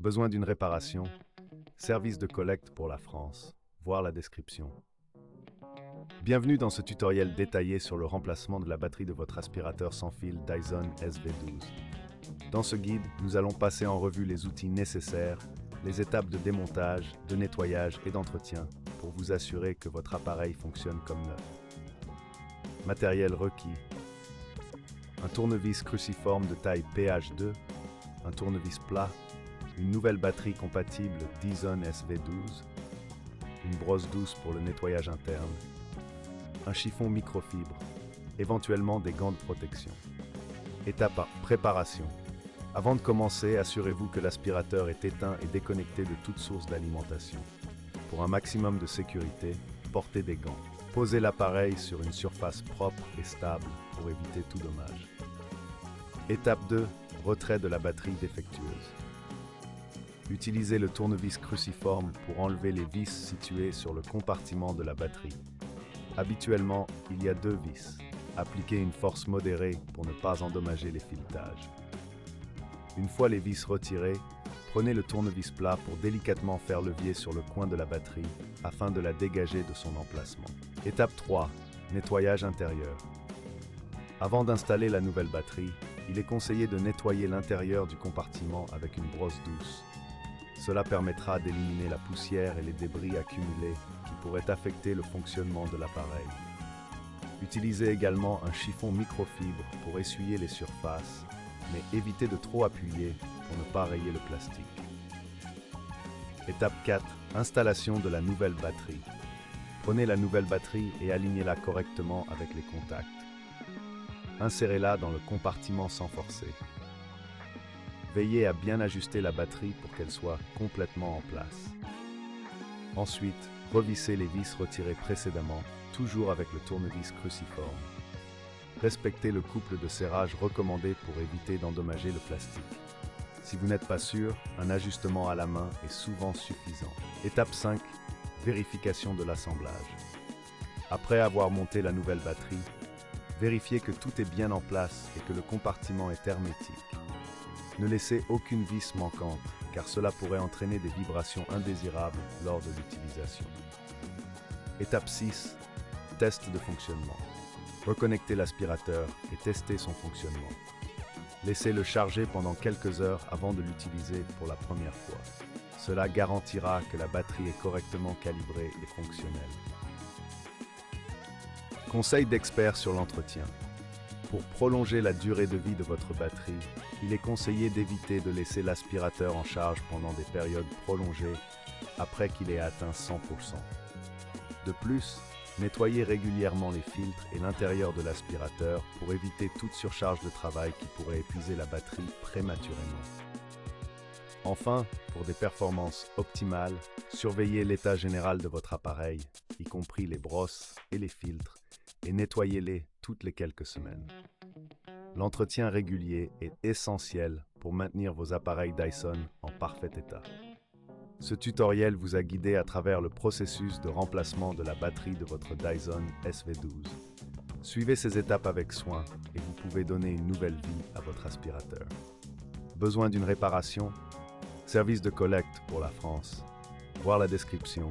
Besoin d'une réparation. Service de collecte pour la France. Voir la description. Bienvenue dans ce tutoriel détaillé sur le remplacement de la batterie de votre aspirateur sans fil Dyson SV12. Dans ce guide, nous allons passer en revue les outils nécessaires, les étapes de démontage, de nettoyage et d'entretien pour vous assurer que votre appareil fonctionne comme neuf. Matériel requis. Un tournevis cruciforme de taille PH2, un tournevis plat, une nouvelle batterie compatible Dyson SV12, une brosse douce pour le nettoyage interne, un chiffon microfibre, éventuellement des gants de protection. Étape 1. Préparation. Avant de commencer, assurez-vous que l'aspirateur est éteint et déconnecté de toute source d'alimentation. Pour un maximum de sécurité, portez des gants. Posez l'appareil sur une surface propre et stable pour éviter tout dommage. Étape 2. Retrait de la batterie défectueuse. Utilisez le tournevis cruciforme pour enlever les vis situées sur le compartiment de la batterie. Habituellement, il y a deux vis. Appliquez une force modérée pour ne pas endommager les filetages. Une fois les vis retirées, prenez le tournevis plat pour délicatement faire levier sur le coin de la batterie afin de la dégager de son emplacement. Étape 3. Nettoyage intérieur. Avant d'installer la nouvelle batterie, il est conseillé de nettoyer l'intérieur du compartiment avec une brosse douce. Cela permettra d'éliminer la poussière et les débris accumulés qui pourraient affecter le fonctionnement de l'appareil. Utilisez également un chiffon microfibre pour essuyer les surfaces, mais évitez de trop appuyer pour ne pas rayer le plastique. Étape 4. Installation de la nouvelle batterie. Prenez la nouvelle batterie et alignez-la correctement avec les contacts. Insérez-la dans le compartiment sans forcer. Veillez à bien ajuster la batterie pour qu'elle soit complètement en place. Ensuite, revissez les vis retirées précédemment, toujours avec le tournevis cruciforme. Respectez le couple de serrage recommandé pour éviter d'endommager le plastique. Si vous n'êtes pas sûr, un ajustement à la main est souvent suffisant. Étape 5. Vérification de l'assemblage. Après avoir monté la nouvelle batterie, vérifiez que tout est bien en place et que le compartiment est hermétique. Ne laissez aucune vis manquante, car cela pourrait entraîner des vibrations indésirables lors de l'utilisation. Étape 6. Test de fonctionnement. Reconnectez l'aspirateur et testez son fonctionnement. Laissez-le charger pendant quelques heures avant de l'utiliser pour la première fois. Cela garantira que la batterie est correctement calibrée et fonctionnelle. Conseil d'experts sur l'entretien. Pour prolonger la durée de vie de votre batterie, il est conseillé d'éviter de laisser l'aspirateur en charge pendant des périodes prolongées après qu'il ait atteint 100%. De plus, nettoyez régulièrement les filtres et l'intérieur de l'aspirateur pour éviter toute surcharge de travail qui pourrait épuiser la batterie prématurément. Enfin, pour des performances optimales, surveillez l'état général de votre appareil, y compris les brosses et les filtres, et nettoyez-les toutes les quelques semaines. L'entretien régulier est essentiel pour maintenir vos appareils Dyson en parfait état. Ce tutoriel vous a guidé à travers le processus de remplacement de la batterie de votre Dyson SV12. Suivez ces étapes avec soin et vous pouvez donner une nouvelle vie à votre aspirateur. Besoin d'une réparation? Service de collecte pour la France. Voir la description